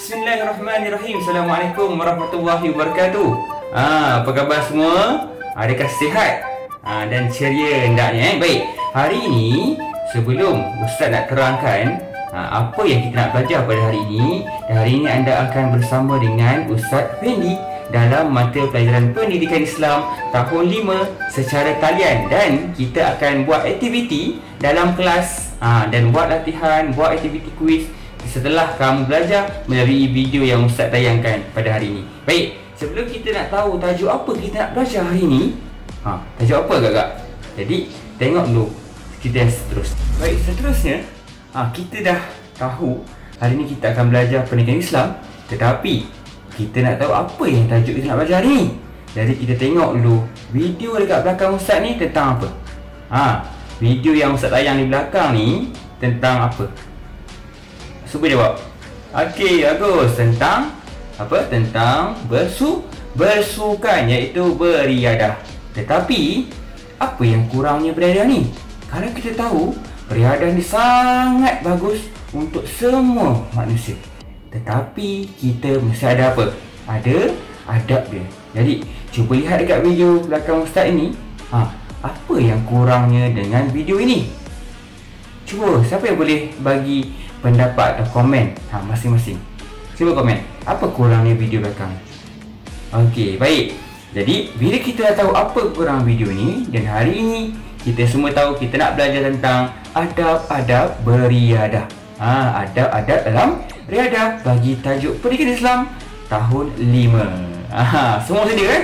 Bismillahirrahmanirrahim. Assalamualaikum warahmatullahi wabarakatuh. Apa khabar semua? Adakah sihat dan ceria hendaknya? Baik, hari ini sebelum Ustaz nak terangkan apa yang kita nak belajar pada hari ini, dan hari ini anda akan bersama dengan Ustaz Fendi dalam mata pelajaran Pendidikan Islam tahun 5 secara talian, dan kita akan buat aktiviti dalam kelas dan buat latihan, buat aktiviti kuis setelah kamu belajar melalui video yang Ustaz tayangkan pada hari ini. Baik, sebelum kita nak tahu tajuk apa kita nak belajar hari ini, tajuk apa agak-agak? Jadi, tengok dulu kita yang seterusnya. Baik, seterusnya kita dah tahu hari ini kita akan belajar pendidikan Islam, tetapi kita nak tahu apa yang tajuk kita nak belajar hari ini. Jadi, kita tengok dulu video dekat belakang Ustaz ni tentang apa. Video yang Ustaz tayang di belakang ni tentang apa? Cuba jawab. Okey, bagus. Tentang apa? Tentang bersukan, iaitu beriadah. Tetapi apa yang kurangnya beriadah ni? Kalau kita tahu beriadah ni sangat bagus untuk semua manusia, tetapi kita mesti ada apa? Ada adab dia. Jadi cuba lihat dekat video belakang Ustaz ini. Apa yang kurangnya dengan video ini? Cuba, siapa yang boleh bagi pendapat atau komen masing-masing? Cuba komen, apa kurangnya video belakang? Okey, baik. Jadi, bila kita dah tahu apa kurang video ni, dan hari ini kita semua tahu kita nak belajar tentang adab-adab beriadah. Adab-adab dalam beriadah bagi tajuk Pendidikan Islam tahun 5. Semua sedia kan?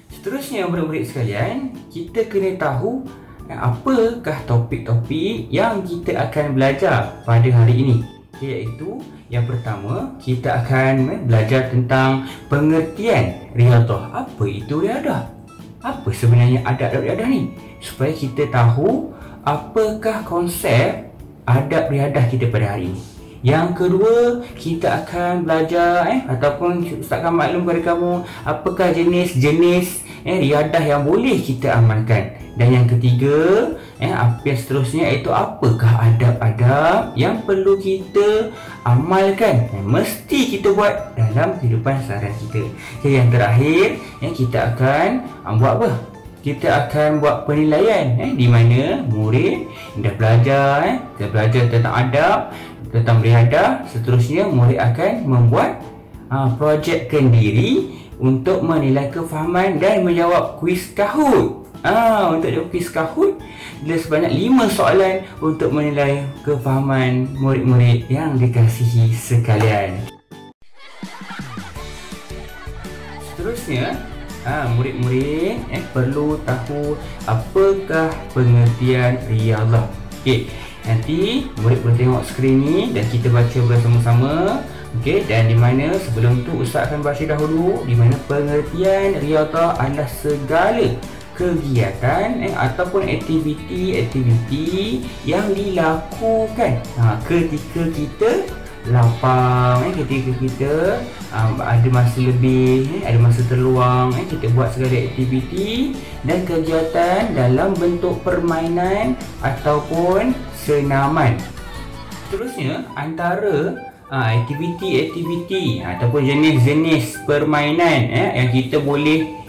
Seterusnya, murid-murid sekalian, kita kena tahu apakah topik-topik yang kita akan belajar pada hari ini. Iaitu yang pertama, kita akan belajar tentang pengertian riadah. Apa itu riadah? Apa sebenarnya adab riadah ni? Supaya kita tahu apakah konsep adab riadah kita pada hari ini. Yang kedua, kita akan belajar ataupun Ustaz akan maklum kepada kamu apakah jenis-jenis riadah yang boleh kita amalkan. Dan yang ketiga, apa yang seterusnya, iaitu apakah adab-adab yang perlu kita amalkan, mesti kita buat dalam kehidupan seharian kita. Jadi yang terakhir, kita akan buat apa? Kita akan buat penilaian di mana murid dah belajar, kita belajar tentang adab, tentang beriadah. Seterusnya murid akan membuat projekkan diri untuk menilai kefahaman dan menjawab kuis Kahoot. Untuk jawab kuis Kahoot ada sebanyak 5 soalan untuk menilai kefahaman murid-murid yang dikasihi sekalian. Seterusnya, murid-murid perlu tahu apakah pengertian riadah. Okey, nanti murid boleh tengok skrin ni dan kita baca bersama-sama. Okey, dan di mana sebelum tu Ustaz akan baca dahulu di mana pengertian riadah adalah segala kegiatan ataupun aktiviti yang dilakukan ketika kita lapang, ketika kita ada masa lebih, ada masa terluang, kita buat segala aktiviti dan kegiatan dalam bentuk permainan ataupun senaman. Seterusnya, antara aktiviti ataupun jenis-jenis permainan yang kita boleh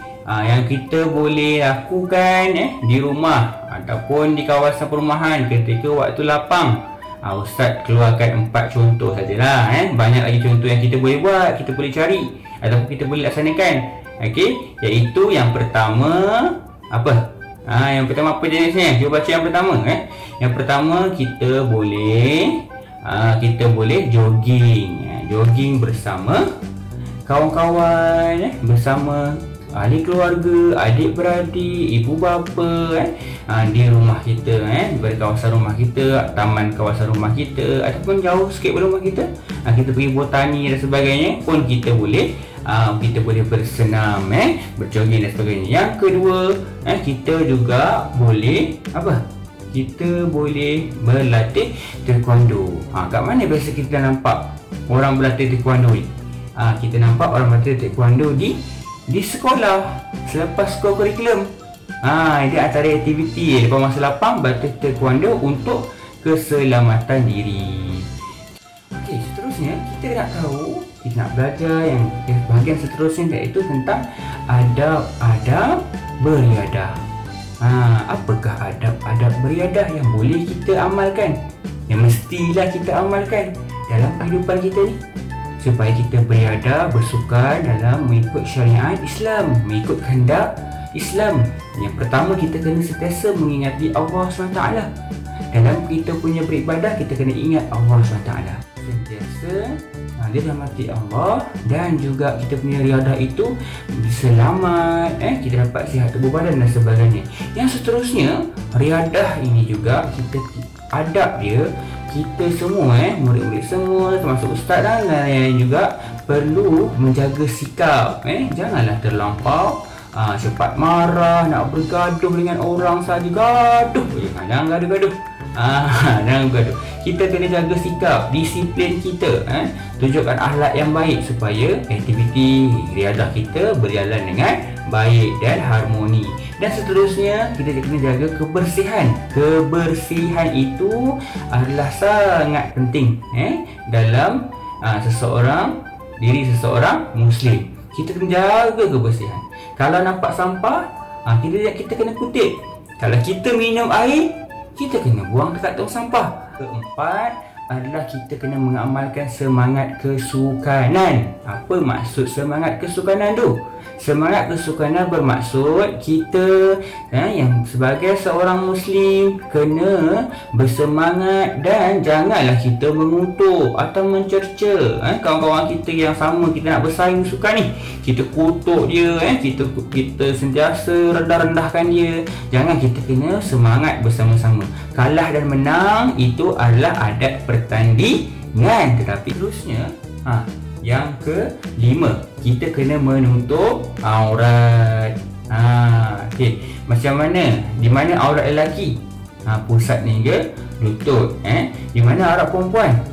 lakukan di rumah ataupun di kawasan perumahan ketika waktu lapang. Ustaz keluarkan 4 contoh sajalah. Banyak lagi contoh yang kita boleh buat, kita boleh cari ataupun kita boleh laksanakan. Okey, iaitu yang pertama apa? Yang pertama apa jenisnya? Cuba baca yang pertama. Yang pertama kita boleh jogging bersama kawan-kawan, bersama ahli keluarga, adik-beradik, ibu bapa di rumah kita, berkawasan rumah kita, taman kawasan rumah kita, ataupun jauh sikit dari rumah kita, kita pergi botani dan sebagainya pun kita boleh bersenam, berjogging dan sebagainya. Yang kedua, kita juga boleh kita boleh berlatih taekwondo. Kat mana biasa kita nampak orang berlatih taekwondo ni? Kita nampak orang berlatih taekwondo di sekolah selepas sekolah kurikulum. Dia antara aktiviti lepas masa lapang berlatih taekwondo untuk keselamatan diri. Okey, seterusnya kita nak tahu, kita nak belajar yang bahagian seterusnya, iaitu tentang adab-adab beriadah. Apakah adab-adab beriadah yang boleh kita amalkan, yang mestilah kita amalkan dalam kehidupan kita ni, supaya kita beriadah, bersukan dalam mengikut syariat Islam, mengikut kehendak Islam. Yang pertama, kita kena sentiasa mengingati Allah SWT. Dalam kita punya beribadah, kita kena ingat Allah SWT sentiasa dirahmati Allah, dan juga kita punya riadah itu selamat, kita dapat sihat tubuh badan dan sebagainya. Yang seterusnya, riadah ini juga kita adab dia, kita semua murid-murid semua, termasuk ustaz dan lain juga perlu menjaga sikap. Janganlah terlampau cepat marah, nak bergaduh dengan orang saja, gaduh je, jangan gaduh-gaduh. Jangan gaduh. Kita kena jaga sikap, disiplin kita, tunjukkan akhlak yang baik supaya aktiviti riadah kita berjalan dengan baik dan harmoni. Dan seterusnya, kita kena jaga kebersihan. Kebersihan itu adalah sangat penting dalam diri seseorang Muslim. Kita kena jaga kebersihan. Kalau nampak sampah, kita kena kutip. Kalau kita minum air, kita kena buang dekat tong sampah. Keempat adalah kita kena mengamalkan semangat kesukanan. Apa maksud semangat kesukanan tu? Semangat kesukanan bermaksud kita yang sebagai seorang Muslim kena bersemangat, dan janganlah kita mengutuk atau mencerca kawan-kawan kita yang sama kita nak bersaing sukan ni. Kita kutuk dia, kita sentiasa rendah-rendahkan dia. Jangan, kita kena semangat bersama-sama. Kalah dan menang itu adalah adat pertandingan. Tetapi terusnya, yang kelima, kita kena menutup aurat. Okey, macam mana? Di mana aurat lelaki? Pusat ni ke lutut. Di mana aurat perempuan?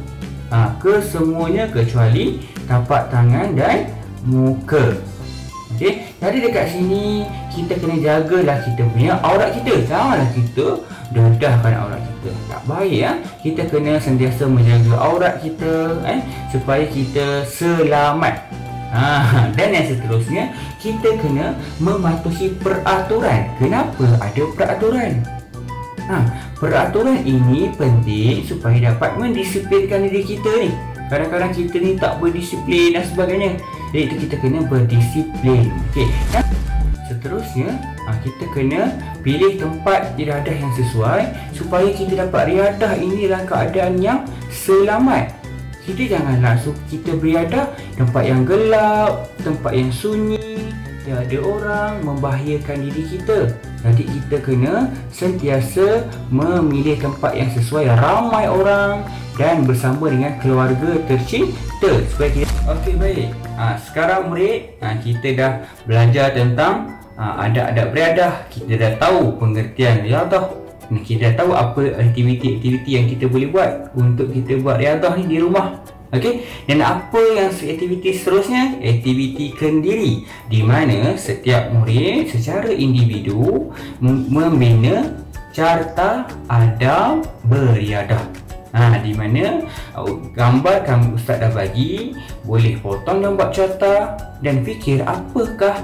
Kesemuanya kecuali tapak tangan dan muka. Okey, jadi dekat sini kita kena jagalah kita punya aurat kita. Janganlah kita dedahkan aurat kita. Tak baik. Kita kena sentiasa menjaga aurat kita supaya kita selamat. Dan yang seterusnya, kita kena mematuhi peraturan. Kenapa ada peraturan? Peraturan ini penting supaya dapat mendisiplinkan diri kita ni. Kadang-kadang kita ni tak berdisiplin dan sebagainya. Jadi itu kita kena berdisiplin. Okey. Seterusnya, kita kena pilih tempat riadah yang sesuai supaya kita dapat riadah ini dalam keadaan yang selamat. Kita janganlah kita beriadah tempat yang gelap, tempat yang sunyi, tiada orang, membahayakan diri kita. Jadi kita kena sentiasa memilih tempat yang sesuai, ramai orang dan bersama dengan keluarga tercinta supaya kita. Okey, baik. Sekarang murid, kita dah belajar tentang adab-adab beriadah. Kita dah tahu pengertian riadah. Kita dah tahu apa aktiviti-aktiviti yang kita boleh buat untuk kita buat riadah ni di rumah. Okey, dan apa yang aktiviti seterusnya? Aktiviti kendiri, di mana setiap murid secara individu membina carta adab beriadah. Di mana gambar ustaz dah bagi, boleh potong dan buat carta dan fikir apakah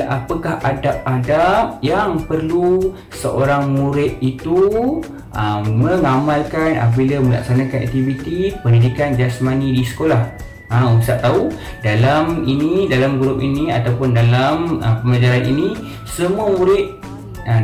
apakah adab-adab yang perlu seorang murid itu mengamalkan apabila melaksanakan aktiviti pendidikan jasmani di sekolah. Ustaz tahu dalam grup ini ataupun dalam pembelajaran ini, semua murid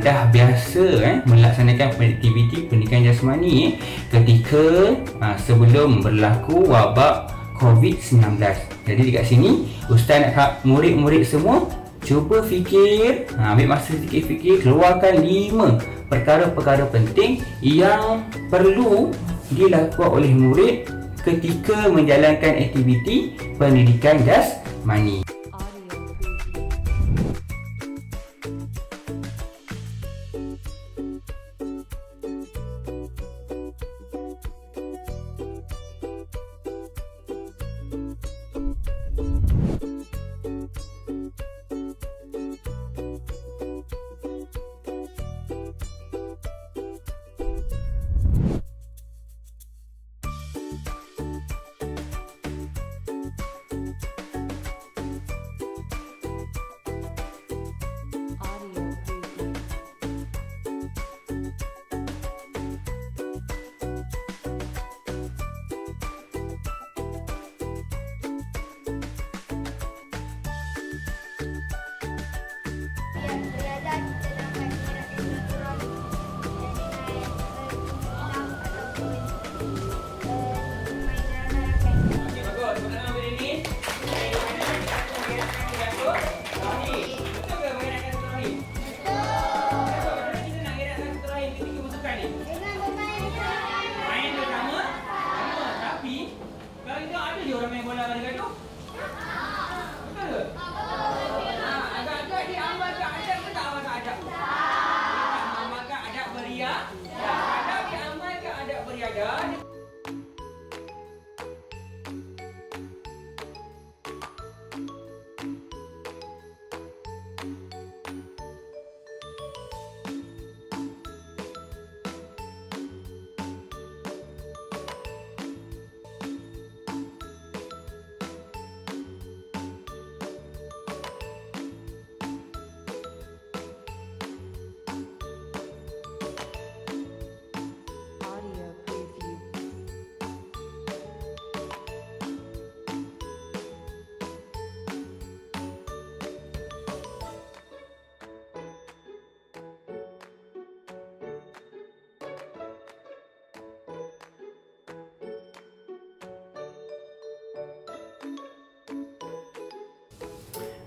dah biasa melaksanakan aktiviti pendidikan jasmani ketika sebelum berlaku wabak COVID-19. Jadi dekat sini ustaz nak murid-murid semua cuba fikir, ambil masa sedikit fikir, keluarkan 5 perkara-perkara penting yang perlu dilakukan oleh murid ketika menjalankan aktiviti pendidikan jasmani. Audio preview.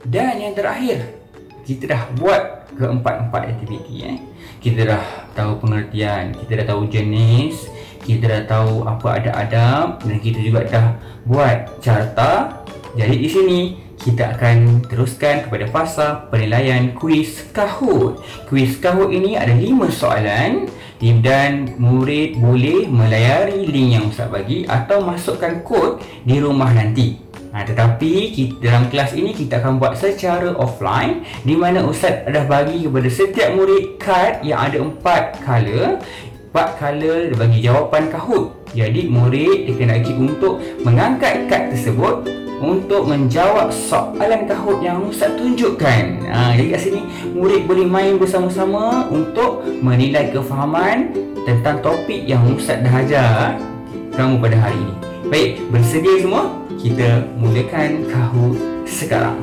Dan yang terakhir, kita dah buat keempat-empat aktiviti. Kita dah tahu pengertian, kita dah tahu jenis, kita dah tahu apa adab-adab, dan kita juga dah buat carta. Jadi di sini kita akan teruskan kepada fasa penilaian kuis Kahoot. Kuis Kahoot ini ada 5 soalan dan murid boleh melayari link yang Ustaz bagi atau masukkan kod di rumah nanti. Tetapi dalam kelas ini kita akan buat secara offline, di mana Ustaz dah bagi kepada setiap murid kad yang ada 4 color. 4 color bagi jawapan Kahoot. Jadi murid dikenaki untuk mengangkat kad tersebut untuk menjawab soalan Kahoot yang Ustaz tunjukkan. Jadi kat sini murid boleh main bersama-sama untuk menilai kefahaman tentang topik yang Ustaz dah ajar kamu pada hari ini. Baik, bersedia semua? Kita mulakan Kahoot sekarang.